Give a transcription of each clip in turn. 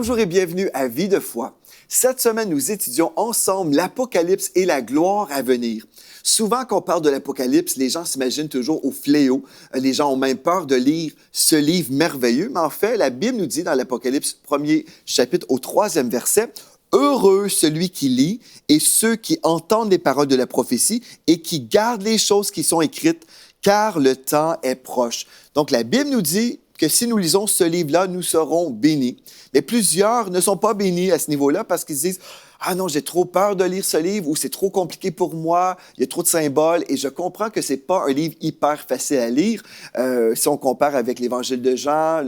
Bonjour et bienvenue à Vie de foi. Cette semaine, nous étudions ensemble l'Apocalypse et la gloire à venir. Souvent, quand on parle de l'Apocalypse, les gens s'imaginent toujours au fléau. Les gens ont même peur de lire ce livre merveilleux. Mais en fait, la Bible nous dit dans l'Apocalypse, 1er chapitre au 3e verset, « Heureux celui qui lit et ceux qui entendent les paroles de la prophétie et qui gardent les choses qui sont écrites, car le temps est proche. » Donc, la Bible nous dit que si nous lisons ce livre-là, nous serons bénis. Mais plusieurs ne sont pas bénis à ce niveau-là parce qu'ils se disent « Ah non, j'ai trop peur de lire ce livre » ou « C'est trop compliqué pour moi, il y a trop de symboles. » Et je comprends que ce n'est pas un livre hyper facile à lire. Si on compare avec l'Évangile de Jean,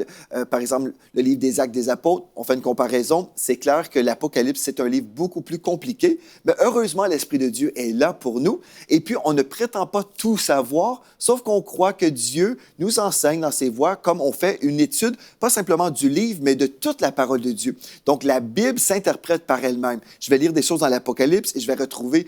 par exemple, le livre des Actes des Apôtres, on fait une comparaison. C'est clair que l'Apocalypse, c'est un livre beaucoup plus compliqué. Mais heureusement, l'Esprit de Dieu est là pour nous. Et puis, on ne prétend pas tout savoir, sauf qu'on croit que Dieu nous enseigne dans ses voies comme on fait une étude, pas simplement du livre, mais de toute la parole de Dieu. Donc, la Bible s'interprète par elle-même. Je vais lire des choses dans l'Apocalypse et je vais retrouver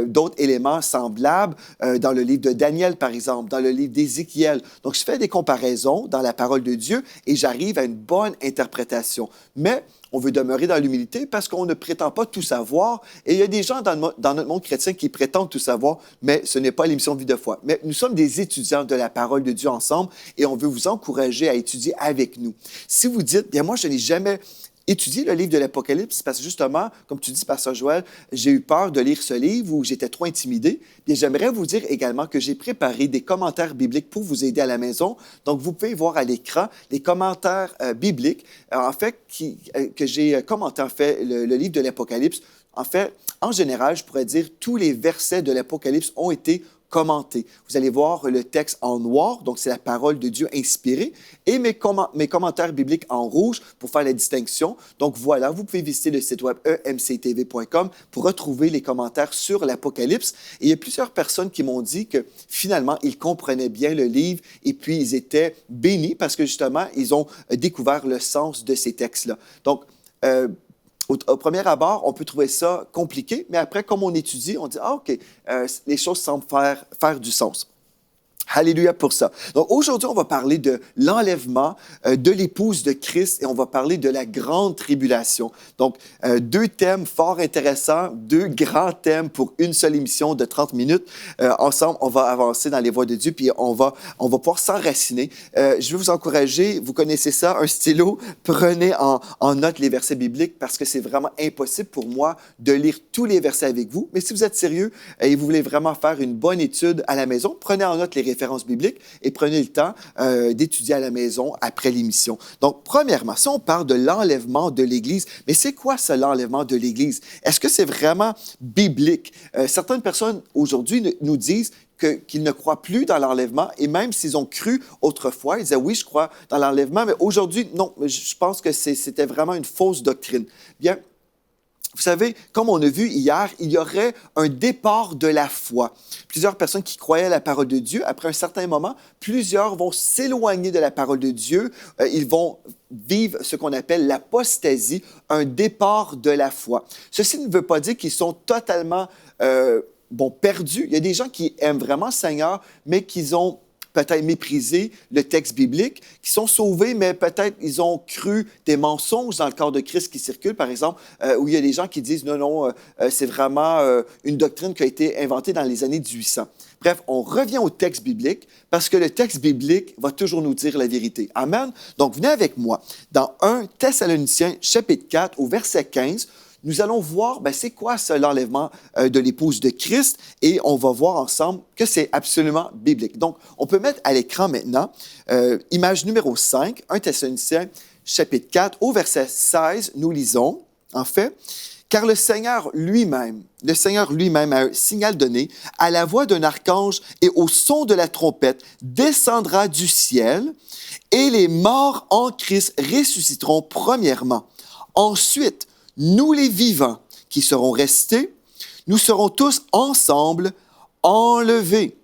d'autres éléments semblables dans le livre de Daniel, par exemple, dans le livre d'Ézéchiel. Donc, je fais des comparaisons dans la parole de Dieu et j'arrive à une bonne interprétation. Mais on veut demeurer dans l'humilité parce qu'on ne prétend pas tout savoir. Et il y a des gens dans notre monde chrétien qui prétendent tout savoir, mais ce n'est pas l'émission Vie de foi. Mais nous sommes des étudiants de la parole de Dieu ensemble et on veut vous encourager à étudier avec nous. Si vous dites, bien moi, je n'ai jamais étudier le livre de l'Apocalypse parce que justement, comme tu dis, Pasteur Joël, j'ai eu peur de lire ce livre ou j'étais trop intimidé. Bien, j'aimerais vous dire également que j'ai préparé des commentaires bibliques pour vous aider à la maison. Donc, vous pouvez voir à l'écran les commentaires bibliques, en fait, que j'ai commenté, en fait, le livre de l'Apocalypse. En fait, en général, je pourrais dire tous les versets de l'Apocalypse ont été commentés. Vous allez voir le texte en noir, donc c'est la parole de Dieu inspirée, et mes commentaires bibliques en rouge pour faire la distinction. Donc voilà, vous pouvez visiter le site web emctv.com pour retrouver les commentaires sur l'Apocalypse. Et il y a plusieurs personnes qui m'ont dit que finalement, ils comprenaient bien le livre et puis ils étaient bénis parce que justement, ils ont découvert le sens de ces textes-là. Donc, au premier abord, on peut trouver ça compliqué, mais après, comme on étudie, on dit « Ah, OK, les choses semblent faire du sens. » Alléluia pour ça. Donc, aujourd'hui, on va parler de l'enlèvement de l'épouse de Christ et on va parler de la grande tribulation. Donc, deux thèmes fort intéressants, deux grands thèmes pour une seule émission de 30 minutes. Ensemble, on va avancer dans les voies de Dieu puis on va pouvoir s'enraciner. Je veux vous encourager, vous connaissez ça, un stylo, prenez en note les versets bibliques parce que c'est vraiment impossible pour moi de lire tous les versets avec vous. Mais si vous êtes sérieux et vous voulez vraiment faire une bonne étude à la maison, prenez en note les références bibliques et prenez le temps d'étudier à la maison après l'émission. Donc, premièrement, si on parle de l'enlèvement de l'Église, mais c'est quoi ça, l'enlèvement de l'Église? Est-ce que c'est vraiment biblique? Certaines personnes aujourd'hui nous disent qu'ils ne croient plus dans l'enlèvement et même s'ils ont cru autrefois, ils disaient oui, je crois dans l'enlèvement, mais aujourd'hui, non, je pense que c'était vraiment une fausse doctrine. Bien, vous savez, comme on a vu hier, il y aurait un départ de la foi. Plusieurs personnes qui croyaient à la parole de Dieu, après un certain moment, plusieurs vont s'éloigner de la parole de Dieu. Ils vont vivre ce qu'on appelle l'apostasie, un départ de la foi. Ceci ne veut pas dire qu'ils sont totalement perdus. Il y a des gens qui aiment vraiment le Seigneur, mais qui ont peut-être méprisé le texte biblique, qui sont sauvés, mais peut-être ils ont cru des mensonges dans le corps de Christ qui circulent, par exemple, où il y a des gens qui disent non, c'est vraiment une doctrine qui a été inventée dans les années 1800. Bref, on revient au texte biblique parce que le texte biblique va toujours nous dire la vérité. Amen? Donc, venez avec moi dans 1 Thessaloniciens, chapitre 4, au verset 15, nous allons voir, c'est quoi ça, l'enlèvement de l'épouse de Christ, et on va voir ensemble que c'est absolument biblique. Donc, on peut mettre à l'écran maintenant, image numéro 5, 1 Thessaloniciens, chapitre 4, au verset 16, nous lisons, en fait, « Car le Seigneur lui-même a un signal donné, à la voix d'un archange et au son de la trompette, descendra du ciel, et les morts en Christ ressusciteront premièrement. Ensuite, nous les vivants qui serons restés, nous serons tous ensemble enlevés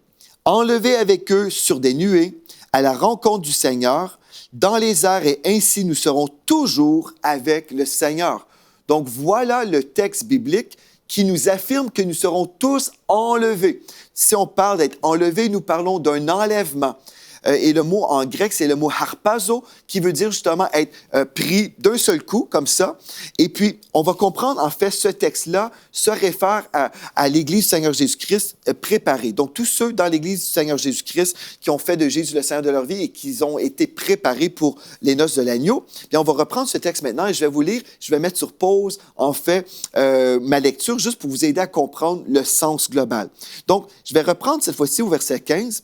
avec eux sur des nuées à la rencontre du Seigneur dans les airs et ainsi nous serons toujours avec le Seigneur. » Donc voilà le texte biblique qui nous affirme que nous serons tous enlevés. Si on parle d'être enlevés, nous parlons d'un enlèvement. et le mot en grec, c'est le mot harpazo, qui veut dire justement être pris d'un seul coup, comme ça. Et puis, on va comprendre, en fait, ce texte-là se réfère à l'Église du Seigneur Jésus-Christ préparée. Donc, tous ceux dans l'Église du Seigneur Jésus-Christ qui ont fait de Jésus le Seigneur de leur vie et qui ont été préparés pour les noces de l'agneau. Bien, on va reprendre ce texte maintenant et je vais vous lire, je vais mettre sur pause, en fait, ma lecture, juste pour vous aider à comprendre le sens global. Donc, je vais reprendre cette fois-ci au verset 15.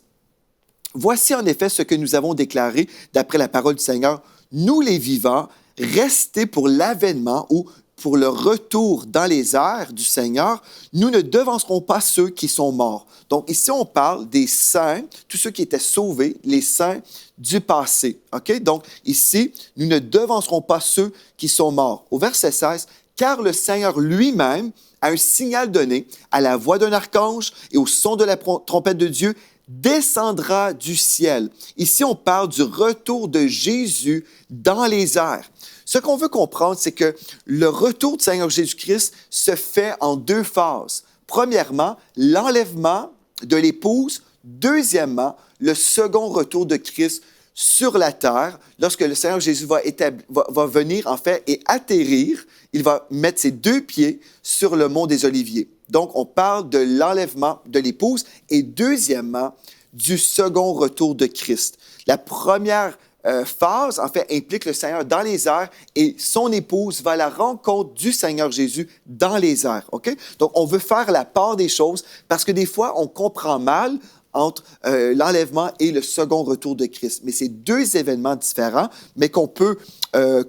« Voici en effet ce que nous avons déclaré d'après la parole du Seigneur. Nous les vivants, restés pour l'avènement ou pour le retour dans les airs du Seigneur, nous ne devancerons pas ceux qui sont morts. » Donc ici, on parle des saints, tous ceux qui étaient sauvés, les saints du passé. OK? Donc ici, nous ne devancerons pas ceux qui sont morts. Au verset 16, « Car le Seigneur lui-même, à un signal donné, à la voix d'un archange et au son de la trompette de Dieu, descendra du ciel. » Ici, on parle du retour de Jésus dans les airs. Ce qu'on veut comprendre, c'est que le retour du Seigneur Jésus-Christ se fait en deux phases. Premièrement, l'enlèvement de l'épouse. Deuxièmement, le second retour de Christ sur la terre, lorsque le Seigneur Jésus va venir, en fait, et atterrir. Il va mettre ses deux pieds sur le mont des Oliviers. Donc, on parle de l'enlèvement de l'épouse et deuxièmement, du second retour de Christ. La première phase, en fait, implique le Seigneur dans les airs et son épouse va à la rencontre du Seigneur Jésus dans les airs. OK? Donc, on veut faire la part des choses parce que des fois, on comprend mal entre l'enlèvement et le second retour de Christ. Mais c'est deux événements différents, mais qu'on peut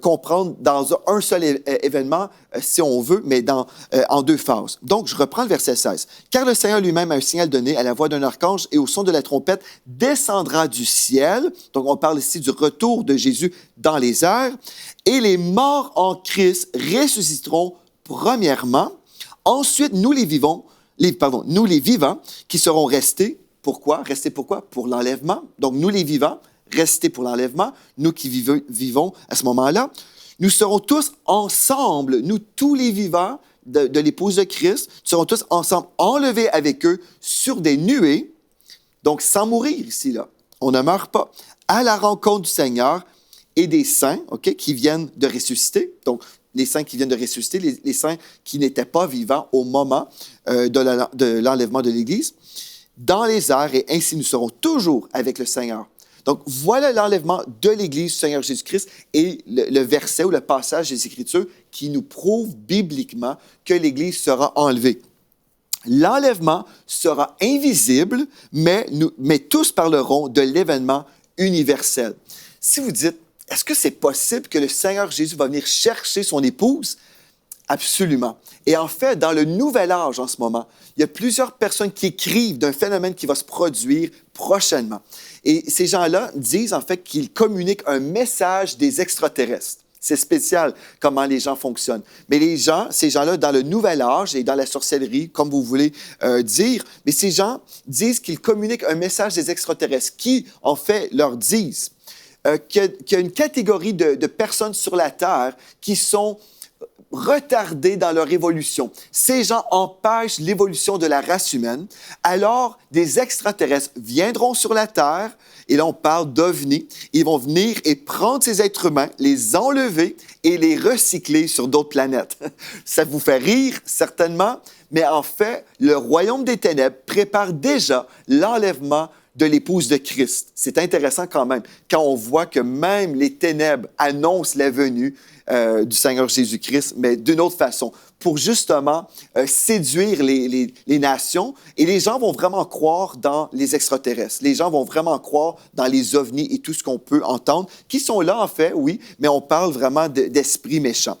comprendre dans un seul événement, si on veut, mais en deux phases. Donc, je reprends le verset 16. « Car le Seigneur lui-même a un signal donné à la voix d'un archange et au son de la trompette descendra du ciel. » Donc, on parle ici du retour de Jésus dans les airs. « Et les morts en Christ ressusciteront premièrement. Ensuite, nous les vivants qui seront restés. » Pourquoi? Rester pourquoi? Pour l'enlèvement. Donc, nous les vivants, rester pour l'enlèvement, nous qui vivons à ce moment-là. Nous serons tous ensemble, nous tous les vivants de l'épouse de Christ, serons tous ensemble enlevés avec eux sur des nuées, donc sans mourir ici, là. On ne meurt pas. À la rencontre du Seigneur et des saints, OK, qui viennent de ressusciter. Donc, les saints qui viennent de ressusciter, les saints qui n'étaient pas vivants au moment de l'enlèvement de l'Église, dans les airs, et ainsi nous serons toujours avec le Seigneur. Donc, voilà l'enlèvement de l'Église du Seigneur Jésus-Christ et le verset ou le passage des Écritures qui nous prouve bibliquement que l'Église sera enlevée. L'enlèvement sera invisible, mais tous parleront de l'événement universel. Si vous dites, est-ce que c'est possible que le Seigneur Jésus va venir chercher son épouse? Absolument. Et en fait, dans le nouvel âge en ce moment, il y a plusieurs personnes qui écrivent d'un phénomène qui va se produire prochainement. Et ces gens-là disent en fait qu'ils communiquent un message des extraterrestres. C'est spécial comment les gens fonctionnent. Mais ces gens-là, dans le nouvel âge et dans la sorcellerie, comme vous voulez dire, mais ces gens disent qu'ils communiquent un message des extraterrestres qui, en fait, leur disent qu'il y a une catégorie de personnes sur la Terre qui sont retardés dans leur évolution. Ces gens empêchent l'évolution de la race humaine. Alors, des extraterrestres viendront sur la Terre, et là, on parle d'ovnis. Ils vont venir et prendre ces êtres humains, les enlever et les recycler sur d'autres planètes. Ça vous fait rire, certainement, mais en fait, le royaume des ténèbres prépare déjà l'enlèvement de l'épouse de Christ. C'est intéressant quand même, quand on voit que même les ténèbres annoncent la venue du Seigneur Jésus-Christ, mais d'une autre façon, pour justement séduire les nations. Et les gens vont vraiment croire dans les extraterrestres. Les gens vont vraiment croire dans les ovnis et tout ce qu'on peut entendre, qui sont là, en fait, oui, mais on parle vraiment d'esprits méchants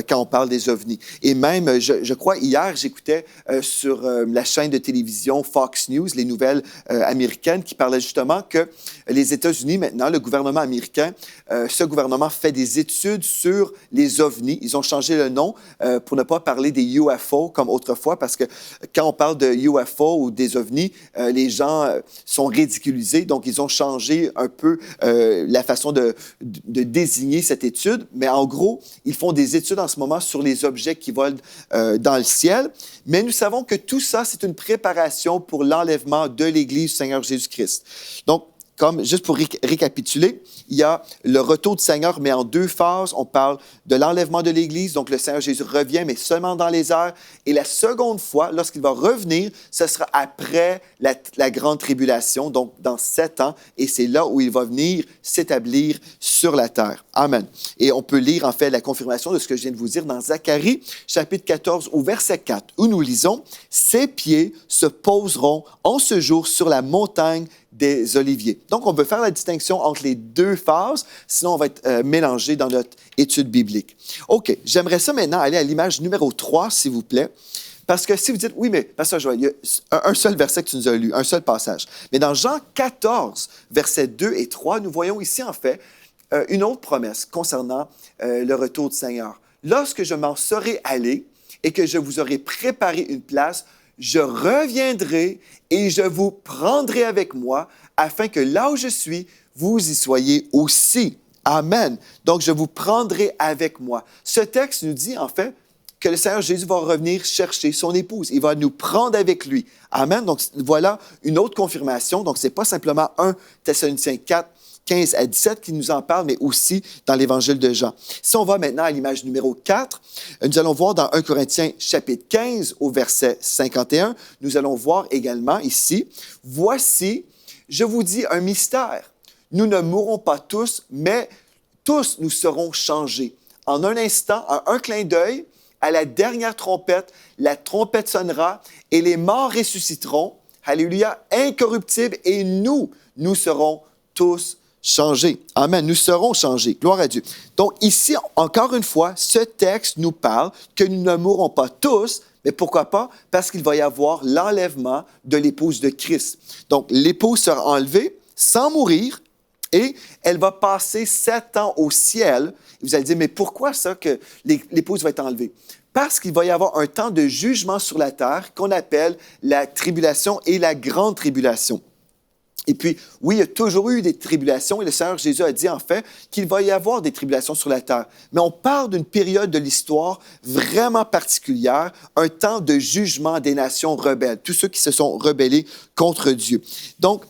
quand on parle des ovnis. Et même, je crois, hier, j'écoutais sur la chaîne de télévision Fox News, les nouvelles américaines, qui parlaient justement que les États-Unis, maintenant, le gouvernement américain, ce gouvernement fait des études sur les ovnis. Ils ont changé le nom pour ne pas parler des UFO comme autrefois, parce que quand on parle de UFO ou des ovnis, les gens sont ridiculisés. Donc, ils ont changé un peu la façon de désigner cette étude. Mais en gros, ils font des études en ce moment sur les objets qui volent dans le ciel. Mais nous savons que tout ça, c'est une préparation pour l'enlèvement de l'Église du Seigneur Jésus-Christ. Donc, comme, juste pour récapituler, il y a le retour du Seigneur, mais en deux phases. On parle de l'enlèvement de l'Église, donc le Seigneur Jésus revient, mais seulement dans les airs. Et la seconde fois, lorsqu'il va revenir, ce sera après la grande tribulation, donc dans 7 ans, et c'est là où il va venir s'établir sur la terre. Amen. Et on peut lire en fait la confirmation de ce que je viens de vous dire dans Zacharie, chapitre 14, au verset 4, où nous lisons « Ses pieds se poseront en ce jour sur la montagne des Oliviers. » Donc, on veut faire la distinction entre les deux phases, sinon on va être mélangé dans notre étude biblique. OK, j'aimerais ça maintenant aller à l'image numéro 3, s'il vous plaît, parce que si vous dites, oui, mais Pasteur Joël, il y a un seul verset que tu nous as lu, un seul passage. Mais dans Jean 14, versets 2 et 3, nous voyons ici, en fait, une autre promesse concernant le retour du Seigneur. « Lorsque je m'en serai allé et que je vous aurai préparé une place, je reviendrai et je vous prendrai avec moi, afin que là où je suis, vous y soyez aussi. » Amen. Donc, je vous prendrai avec moi. Ce texte nous dit, en fait, que le Seigneur Jésus va revenir chercher son épouse. Il va nous prendre avec lui. Amen. Donc, voilà une autre confirmation. Donc, ce n'est pas simplement 1 Thessaloniciens 4, 15 à 17 qui nous en parle, mais aussi dans l'Évangile de Jean. Si on va maintenant à l'image numéro 4, nous allons voir dans 1 Corinthiens chapitre 15 au verset 51, nous allons voir également ici, « Voici, je vous dis un mystère. Nous ne mourrons pas tous, mais tous nous serons changés. En un instant, en un clin d'œil, à la dernière trompette, la trompette sonnera et les morts ressusciteront. Alléluia, incorruptibles, et nous serons tous changés. Amen. Nous serons changés. Gloire à Dieu. Donc ici, encore une fois, ce texte nous parle que nous ne mourrons pas tous, mais pourquoi pas? Parce qu'il va y avoir l'enlèvement de l'épouse de Christ. Donc l'épouse sera enlevée sans mourir et elle va passer 7 ans au ciel. Vous allez dire, mais pourquoi ça que l'épouse va être enlevée? Parce qu'il va y avoir un temps de jugement sur la terre qu'on appelle la tribulation et la grande tribulation. Et puis, oui, il y a toujours eu des tribulations et le Seigneur Jésus a dit en fait qu'il va y avoir des tribulations sur la terre. Mais on parle d'une période de l'histoire vraiment particulière, un temps de jugement des nations rebelles, tous ceux qui se sont rebellés contre Dieu. Donc,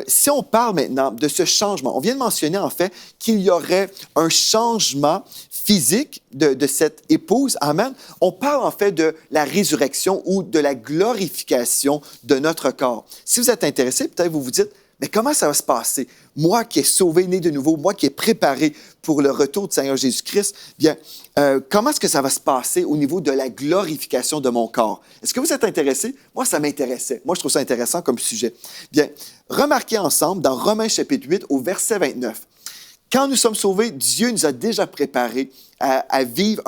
si on parle maintenant de ce changement, on vient de mentionner en fait qu'il y aurait un changement physique de cette épouse, amen. On parle en fait de la résurrection ou de la glorification de notre corps. Si vous êtes intéressé, peut-être vous vous dites, mais comment ça va se passer? Moi qui est sauvé, né de nouveau, moi qui est préparé pour le retour du Seigneur Jésus-Christ, bien, comment est-ce que ça va se passer au niveau de la glorification de mon corps? Est-ce que vous êtes intéressé? Moi, ça m'intéressait. Moi, je trouve ça intéressant comme sujet. Bien, remarquez ensemble dans Romains chapitre 8 au verset 29. Quand nous sommes sauvés, Dieu nous a déjà préparés à vivre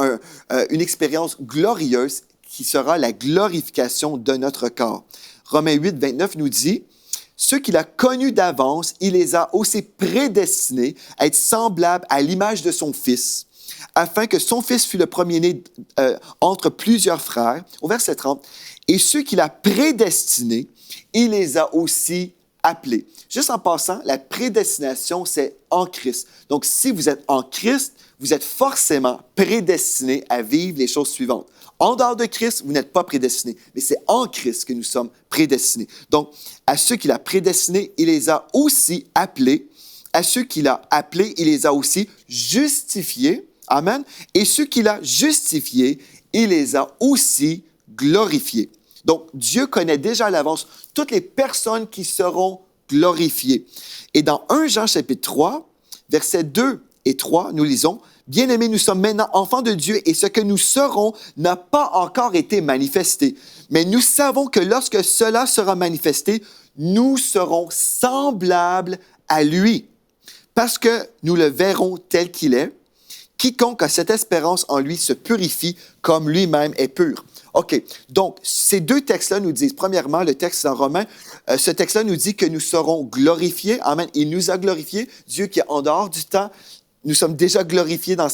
une expérience glorieuse qui sera la glorification de notre corps. Romains 8, 29 nous dit « Ceux qu'il a connus d'avance, il les a aussi prédestinés à être semblables à l'image de son Fils, afin que son Fils fût le premier-né entre plusieurs frères. » Au verset 30, « Et ceux qu'il a prédestinés, il les a aussi appelés. » Juste en passant, la prédestination, c'est en Christ. Donc, si vous êtes en Christ, vous êtes forcément prédestiné à vivre les choses suivantes. En dehors de Christ, vous n'êtes pas prédestiné, mais c'est en Christ que nous sommes prédestinés. Donc, à ceux qu'il a prédestinés, il les a aussi appelés. À ceux qu'il a appelés, il les a aussi justifiés. Amen. Et ceux qu'il a justifiés, il les a aussi glorifiés. Donc, Dieu connaît déjà à l'avance toutes les personnes qui seront glorifiées. Et dans 1 Jean chapitre 3, versets 2 et 3, nous lisons « Bien-aimés, nous sommes maintenant enfants de Dieu et ce que nous serons n'a pas encore été manifesté. Mais nous savons que lorsque cela sera manifesté, nous serons semblables à lui, parce que nous le verrons tel qu'il est. Quiconque a cette espérance en lui se purifie comme lui-même est pur. » OK, donc ces deux textes-là nous disent, premièrement, le texte en Romains, ce texte-là nous dit que nous serons glorifiés. Amen. Il nous a glorifiés. Dieu qui est en dehors du temps, nous sommes déjà glorifiés dans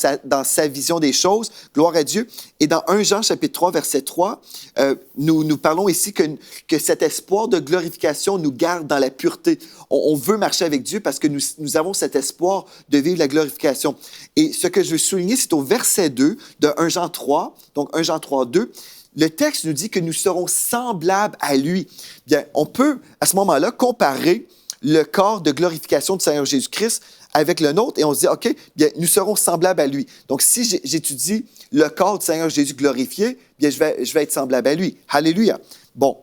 sa vision des choses. Gloire à Dieu. Et dans 1 Jean chapitre 3, verset 3, nous parlons ici que cet espoir de glorification nous garde dans la pureté. On veut marcher avec Dieu parce que nous avons cet espoir de vivre la glorification. Et ce que je veux souligner, c'est au verset 2 de 1 Jean 3, donc 1 Jean 3, 2, le texte nous dit que nous serons semblables à lui. Bien, on peut, à ce moment-là, comparer le corps de glorification du Seigneur Jésus-Christ avec le nôtre et on se dit, OK, bien, nous serons semblables à lui. Donc, si j'étudie le corps du Seigneur Jésus glorifié, bien, je vais être semblable à lui. Alléluia. Bon,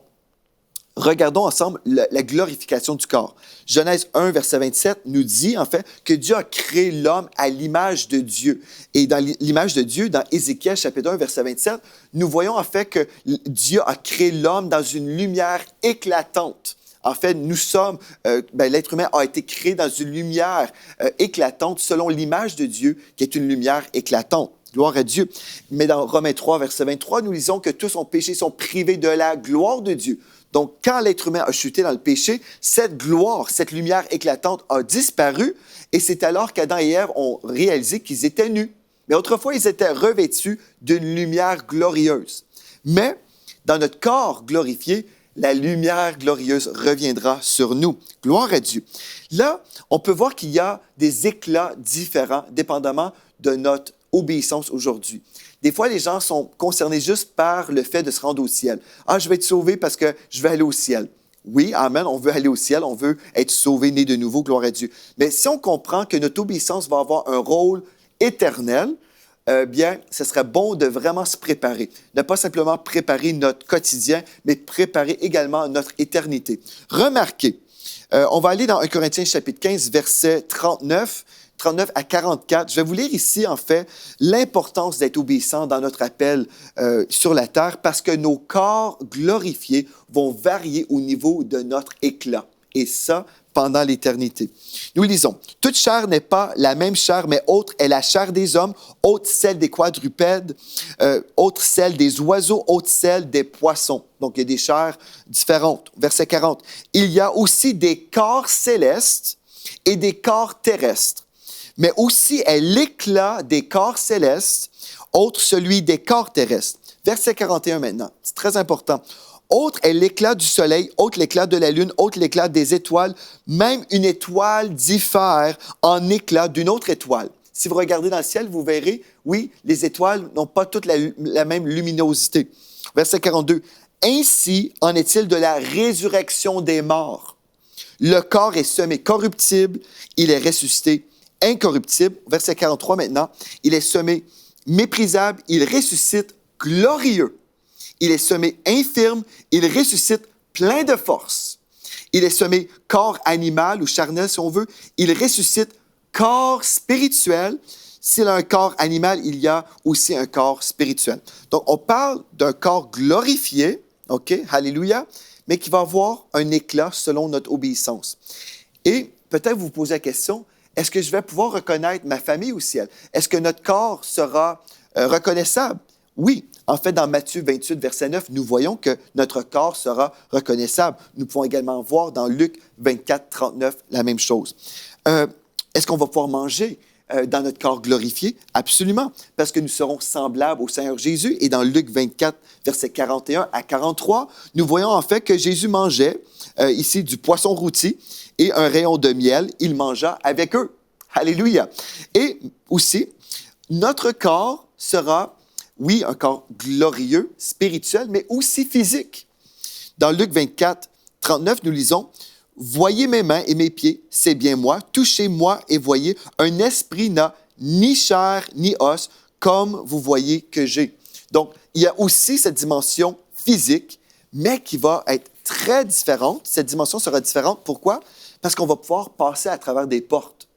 regardons ensemble la glorification du corps. Genèse 1, verset 27 nous dit, en fait, que Dieu a créé l'homme à l'image de Dieu. Et dans l'image de Dieu, dans Ézéchiel, chapitre 1, verset 27, nous voyons en fait que Dieu a créé l'homme dans une lumière éclatante. En fait, nous sommes, l'être humain a été créé dans une lumière éclatante selon l'image de Dieu, qui est une lumière éclatante. Gloire à Dieu. Mais dans Romains 3, verset 23, nous lisons que tous ont péché, sont privés de la gloire de Dieu. Donc, quand l'être humain a chuté dans le péché, cette gloire, cette lumière éclatante a disparu et c'est alors qu'Adam et Ève ont réalisé qu'ils étaient nus. Mais autrefois, ils étaient revêtus d'une lumière glorieuse. Mais dans notre corps glorifié, la lumière glorieuse reviendra sur nous. Gloire à Dieu. Là, on peut voir qu'il y a des éclats différents dépendamment de notre obéissance aujourd'hui. Des fois, les gens sont concernés juste par le fait de se rendre au ciel. « Ah, je vais être sauvé parce que je vais aller au ciel. » Oui, amen, on veut aller au ciel, on veut être sauvé, né de nouveau, gloire à Dieu. Mais si on comprend que notre obéissance va avoir un rôle éternel, bien, ce serait bon de vraiment se préparer. Ne pas simplement préparer notre quotidien, mais préparer également notre éternité. Remarquez, on va aller dans 1 Corinthiens chapitre 15, verset 39 à 44. Je vais vous lire ici, en fait, l'importance d'être obéissant dans notre appel sur la terre parce que nos corps glorifiés vont varier au niveau de notre éclat. Et ça, pendant l'éternité. Nous lisons, « Toute chair n'est pas la même chair, mais autre est la chair des hommes, autre celle des quadrupèdes, autre celle des oiseaux, autre celle des poissons. » Donc, il y a des chairs différentes. Verset 40, « Il y a aussi des corps célestes et des corps terrestres. Mais aussi est l'éclat des corps célestes, autre celui des corps terrestres. » Verset 41 maintenant, c'est très important. « Autre est l'éclat du soleil, autre l'éclat de la lune, autre l'éclat des étoiles. Même une étoile diffère en éclat d'une autre étoile. » Si vous regardez dans le ciel, vous verrez, oui, les étoiles n'ont pas toutes la même luminosité. Verset 42. « Ainsi en est-il de la résurrection des morts. Le corps est semé corruptible, il est ressuscité incorruptible. » Verset 43 maintenant. « Il est semé méprisable, il ressuscite glorieux. Il est semé infirme, il ressuscite plein de force. Il est semé corps animal ou charnel, si on veut. Il ressuscite corps spirituel. S'il a un corps animal, il y a aussi un corps spirituel. » Donc, on parle d'un corps glorifié, OK, alléluia, mais qui va avoir un éclat selon notre obéissance. Et peut-être vous vous posez la question, est-ce que je vais pouvoir reconnaître ma famille au ciel? Est-ce que notre corps sera reconnaissable? Oui. En fait, dans Matthieu 28, verset 9, nous voyons que notre corps sera reconnaissable. Nous pouvons également voir dans Luc 24, 39 la même chose. Est-ce qu'on va pouvoir manger dans notre corps glorifié? Absolument, parce que nous serons semblables au Seigneur Jésus. Et dans Luc 24, verset 41 à 43, nous voyons en fait que Jésus mangeait ici du poisson rôti et un rayon de miel. Il mangea avec eux. Alléluia. Et aussi, notre corps sera, oui, un corps glorieux, spirituel, mais aussi physique. Dans Luc 24, 39, nous lisons, « Voyez mes mains et mes pieds, c'est bien moi. Touchez-moi et voyez, un esprit n'a ni chair ni os, comme vous voyez que j'ai. » Donc, il y a aussi cette dimension physique, mais qui va être très différente. Cette dimension sera différente. Pourquoi? Parce qu'on va pouvoir passer à travers des portes.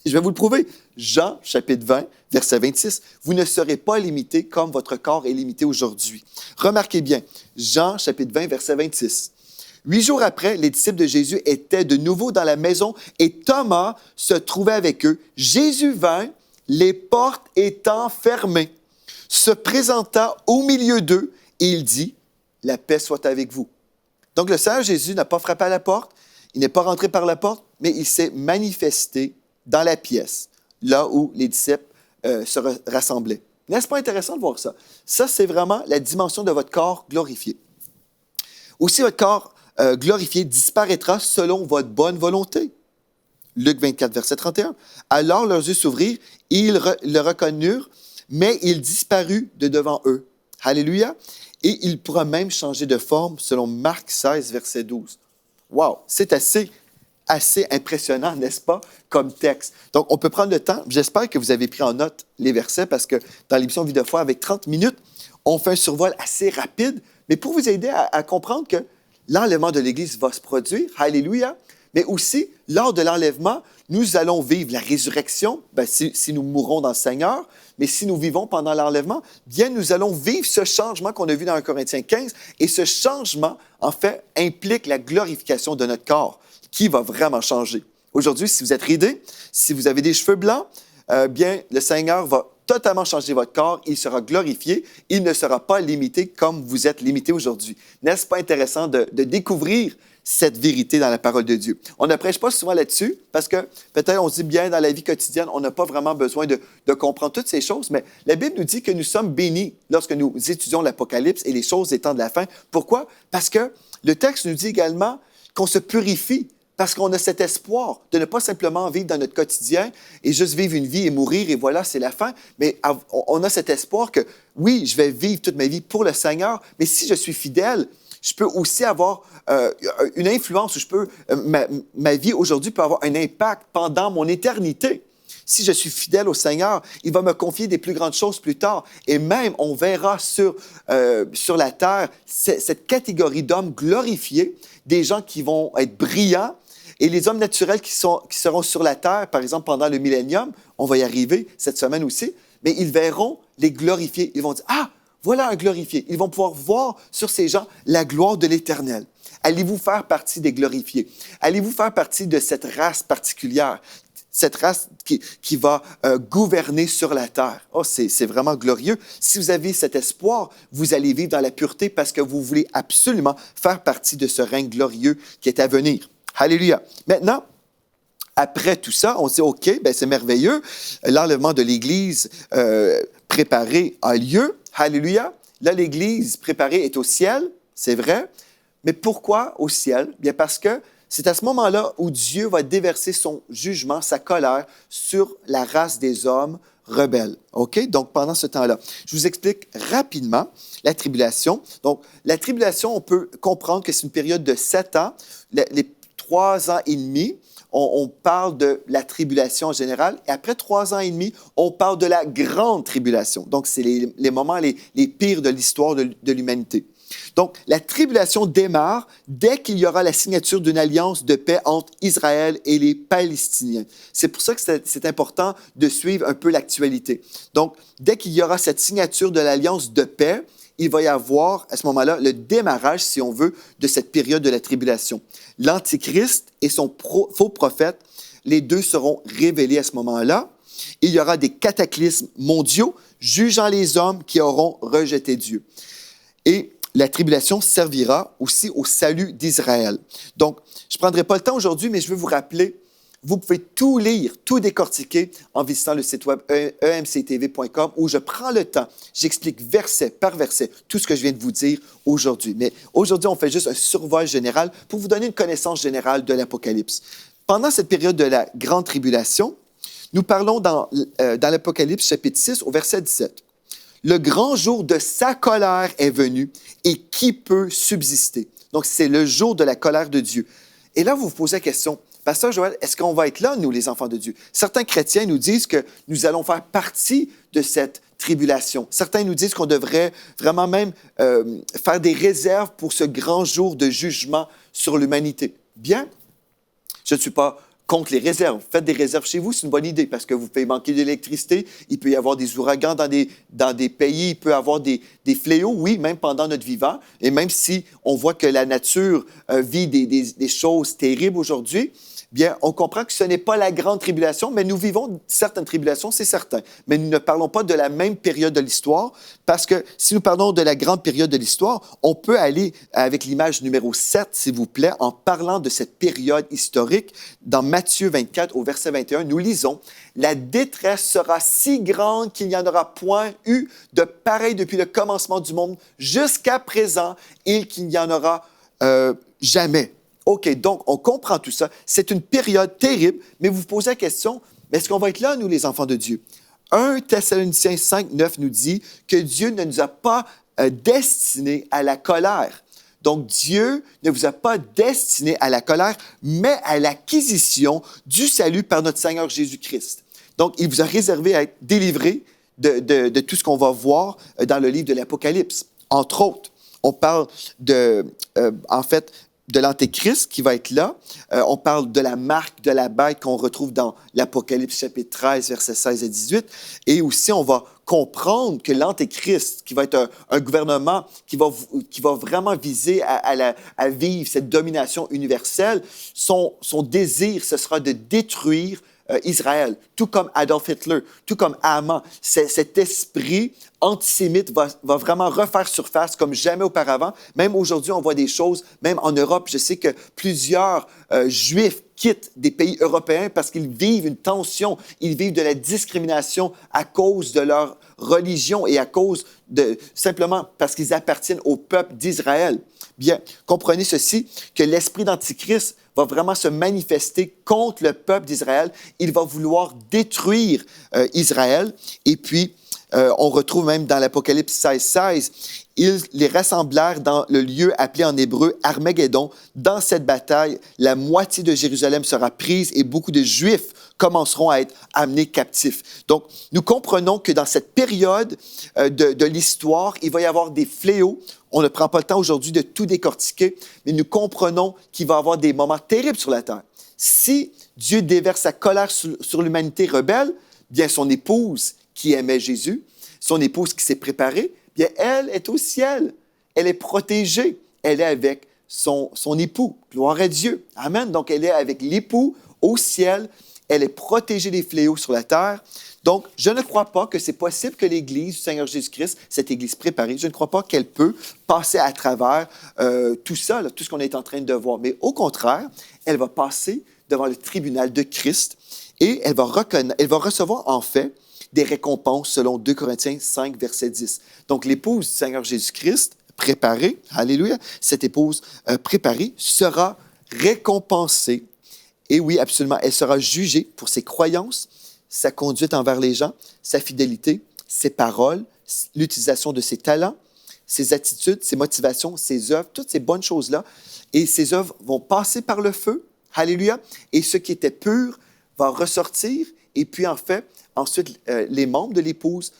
Je vais vous le prouver. Jean, chapitre 20, verset 26. « Vous ne serez pas limités comme votre corps est limité aujourd'hui. » Remarquez bien, Jean, chapitre 20, verset 26. « 8 jours après, les disciples de Jésus étaient de nouveau dans la maison et Thomas se trouvait avec eux. Jésus vint, les portes étant fermées, se présenta au milieu d'eux et il dit, « La paix soit avec vous. » Donc, le Seigneur Jésus n'a pas frappé à la porte, il n'est pas rentré par la porte, mais il s'est manifesté dans la pièce, là où les disciples se rassemblaient. N'est-ce pas intéressant de voir ça? Ça, c'est vraiment la dimension de votre corps glorifié. Aussi, votre corps glorifié disparaîtra selon votre bonne volonté. Luc 24, verset 31. « Alors leurs yeux s'ouvrirent, ils le reconnurent, mais il disparut de devant eux. » Alléluia. Et il pourra même changer de forme selon Marc 16, verset 12. Wow, c'est assez assez impressionnant, n'est-ce pas, comme texte. Donc, on peut prendre le temps. J'espère que vous avez pris en note les versets parce que dans l'émission Vie de foi, avec 30 minutes, on fait un survol assez rapide, mais pour vous aider à comprendre que l'enlèvement de l'Église va se produire. Alléluia. Mais aussi, lors de l'enlèvement, nous allons vivre la résurrection, si nous mourons dans le Seigneur, mais si nous vivons pendant l'enlèvement, bien, nous allons vivre ce changement qu'on a vu dans 1 Corinthiens 15, et ce changement, en fait, implique la glorification de notre corps, qui va vraiment changer. Aujourd'hui, si vous êtes ridé, si vous avez des cheveux blancs, bien, le Seigneur va totalement changer votre corps, il sera glorifié, il ne sera pas limité comme vous êtes limité aujourd'hui. N'est-ce pas intéressant de découvrir cette vérité dans la parole de Dieu? On ne prêche pas souvent là-dessus parce que peut-être on se dit bien dans la vie quotidienne, on n'a pas vraiment besoin de comprendre toutes ces choses, mais la Bible nous dit que nous sommes bénis lorsque nous étudions l'Apocalypse et les choses des temps de la fin. Pourquoi? Parce que le texte nous dit également qu'on se purifie. Parce qu'on a cet espoir de ne pas simplement vivre dans notre quotidien et juste vivre une vie et mourir et voilà, c'est la fin. Mais on a cet espoir que, oui, je vais vivre toute ma vie pour le Seigneur, mais si je suis fidèle, je peux aussi avoir une influence, ma vie aujourd'hui peut avoir un impact pendant mon éternité. Si je suis fidèle au Seigneur, il va me confier des plus grandes choses plus tard. Et même, on verra sur la terre cette catégorie d'hommes glorifiés, des gens qui vont être brillants, et les hommes naturels qui seront sur la terre, par exemple, pendant le millénium, on va y arriver cette semaine aussi, mais ils verront les glorifiés. Ils vont dire, « Ah, voilà un glorifié. » Ils vont pouvoir voir sur ces gens la gloire de l'Éternel. Allez-vous faire partie des glorifiés? Allez-vous faire partie de cette race particulière, cette race qui va gouverner sur la terre? Oh, c'est vraiment glorieux. Si vous avez cet espoir, vous allez vivre dans la pureté parce que vous voulez absolument faire partie de ce règne glorieux qui est à venir. Alléluia. Maintenant, après tout ça, on se dit, OK, c'est merveilleux. L'enlèvement de l'Église préparée a lieu. Alléluia. Là, l'Église préparée est au ciel, c'est vrai. Mais pourquoi au ciel? Bien parce que c'est à ce moment-là où Dieu va déverser son jugement, sa colère sur la race des hommes rebelles. OK? Donc, pendant ce temps-là, je vous explique rapidement la tribulation. Donc, la tribulation, on peut comprendre que c'est une période de 7 ans. Les 3 ans et demi, on parle de la tribulation en général. Et après 3 ans et demi, on parle de la grande tribulation. Donc, c'est les moments les pires de l'histoire de l'humanité. Donc, la tribulation démarre dès qu'il y aura la signature d'une alliance de paix entre Israël et les Palestiniens. C'est pour ça que c'est important de suivre un peu l'actualité. Donc, dès qu'il y aura cette signature de l'alliance de paix, il va y avoir, à ce moment-là, le démarrage, si on veut, de cette période de la tribulation. L'Antichrist et son faux prophète, les deux seront révélés à ce moment-là. Il y aura des cataclysmes mondiaux jugeant les hommes qui auront rejeté Dieu. Et la tribulation servira aussi au salut d'Israël. Donc, je ne prendrai pas le temps aujourd'hui, mais je veux vous rappeler, vous pouvez tout lire, tout décortiquer en visitant le site web emctv.com où je prends le temps, j'explique verset par verset tout ce que je viens de vous dire aujourd'hui. Mais aujourd'hui, on fait juste un survol général pour vous donner une connaissance générale de l'Apocalypse. Pendant cette période de la grande tribulation, nous parlons dans l'Apocalypse chapitre 6 au verset 17. Le grand jour de sa colère est venu, et qui peut subsister? Donc, c'est le jour de la colère de Dieu. Et là, vous vous posez la question, Pasteur Joël, est-ce qu'on va être là, nous, les enfants de Dieu? Certains chrétiens nous disent que nous allons faire partie de cette tribulation. Certains nous disent qu'on devrait vraiment même faire des réserves pour ce grand jour de jugement sur l'humanité. Bien, je ne suis pas contre les réserves. Faites des réserves chez vous, c'est une bonne idée parce que vous pouvez manquer d'électricité, il peut y avoir des ouragans dans des pays, il peut y avoir des fléaux, oui, même pendant notre vivant. Et même si on voit que la nature vit des choses terribles aujourd'hui, bien, on comprend que ce n'est pas la grande tribulation, mais nous vivons certaines tribulations, c'est certain. Mais nous ne parlons pas de la même période de l'histoire, parce que si nous parlons de la grande période de l'histoire, on peut aller avec l'image numéro 7, s'il vous plaît, en parlant de cette période historique. Dans Matthieu 24, au verset 21, nous lisons « La détresse sera si grande qu'il n'y en aura point eu de pareil depuis le commencement du monde jusqu'à présent et qu'il n'y en aura jamais. » OK, donc on comprend tout ça. C'est une période terrible, mais vous vous posez la question, est-ce qu'on va être là, nous, les enfants de Dieu? 1 Thessaloniciens 5, 9 nous dit que Dieu ne nous a pas destinés à la colère. Donc, Dieu ne vous a pas destiné à la colère, mais à l'acquisition du salut par notre Seigneur Jésus-Christ. Donc, il vous a réservé à être délivré de tout ce qu'on va voir dans le livre de l'Apocalypse. Entre autres, on parle en fait, de l'Antéchrist qui va être là. On parle de la marque de la bête qu'on retrouve dans l'Apocalypse chapitre 13, versets 16 et 18. Et aussi, on va comprendre que l'Antéchrist, qui va être un gouvernement qui va vraiment viser à vivre cette domination universelle, son désir, ce sera de détruire Israël, tout comme Adolf Hitler, tout comme Haman. Cet esprit antisémite va vraiment refaire surface comme jamais auparavant. Même aujourd'hui, on voit des choses, même en Europe, je sais que plusieurs Juifs quittent des pays européens parce qu'ils vivent une tension, ils vivent de la discrimination à cause de leur religion et à cause simplement parce qu'ils appartiennent au peuple d'Israël. Bien, comprenez ceci, que l'esprit d'Antichrist va vraiment se manifester contre le peuple d'Israël. Il va vouloir détruire Israël. Et puis, on retrouve même dans l'Apocalypse 16, 16, ils les rassemblèrent dans le lieu appelé en hébreu Armageddon. Dans cette bataille, la moitié de Jérusalem sera prise et beaucoup de Juifs commenceront à être amenés captifs. Donc, nous comprenons que dans cette période de l'histoire, il va y avoir des fléaux. On ne prend pas le temps aujourd'hui de tout décortiquer, mais nous comprenons qu'il va y avoir des moments terribles sur la terre. Si Dieu déverse sa colère sur l'humanité rebelle, bien son épouse qui aimait Jésus, son épouse qui s'est préparée, bien elle est au ciel. Elle est protégée. Elle est avec son époux. Gloire à Dieu. Amen. Donc, elle est avec l'époux au ciel. Elle est protégée des fléaux sur la terre. Donc, je ne crois pas que c'est possible que l'Église du Seigneur Jésus-Christ, cette Église préparée, je ne crois pas qu'elle peut passer à travers tout ça, là, tout ce qu'on est en train de voir. Mais au contraire, elle va passer devant le tribunal de Christ et elle va recevoir en fait des récompenses selon 2 Corinthiens 5, verset 10. Donc, l'épouse du Seigneur Jésus-Christ, préparée, alléluia, cette épouse préparée sera récompensée. Et oui, absolument, elle sera jugée pour ses croyances, sa conduite envers les gens, sa fidélité, ses paroles, l'utilisation de ses talents, ses attitudes, ses motivations, ses œuvres, toutes ces bonnes choses-là. Et ces œuvres vont passer par le feu, alléluia, et ce qui était pur va ressortir. Et puis, en fait, ensuite, les membres de l'épouse,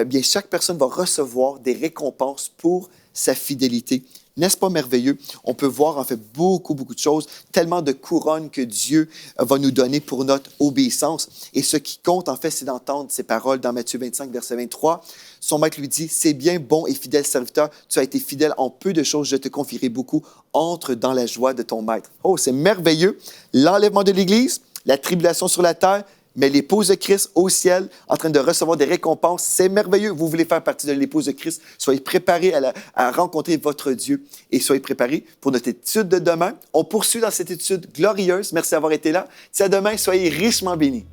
bien, chaque personne va recevoir des récompenses pour sa fidélité. N'est-ce pas merveilleux? On peut voir, en fait, beaucoup de choses, tellement de couronnes que Dieu va nous donner pour notre obéissance. Et ce qui compte, en fait, c'est d'entendre ces paroles dans Matthieu 25, verset 23. Son maître lui dit, « C'est bien, bon et fidèle serviteur, tu as été fidèle en peu de choses, je te confierai beaucoup. Entre dans la joie de ton maître. » Oh, c'est merveilleux! L'enlèvement de l'Église, la tribulation sur la terre, mais l'épouse de Christ au ciel, en train de recevoir des récompenses, c'est merveilleux. Vous voulez faire partie de l'épouse de Christ, soyez préparés à rencontrer votre Dieu et soyez préparés pour notre étude de demain. On poursuit dans cette étude glorieuse. Merci d'avoir été là. À demain, soyez richement bénis.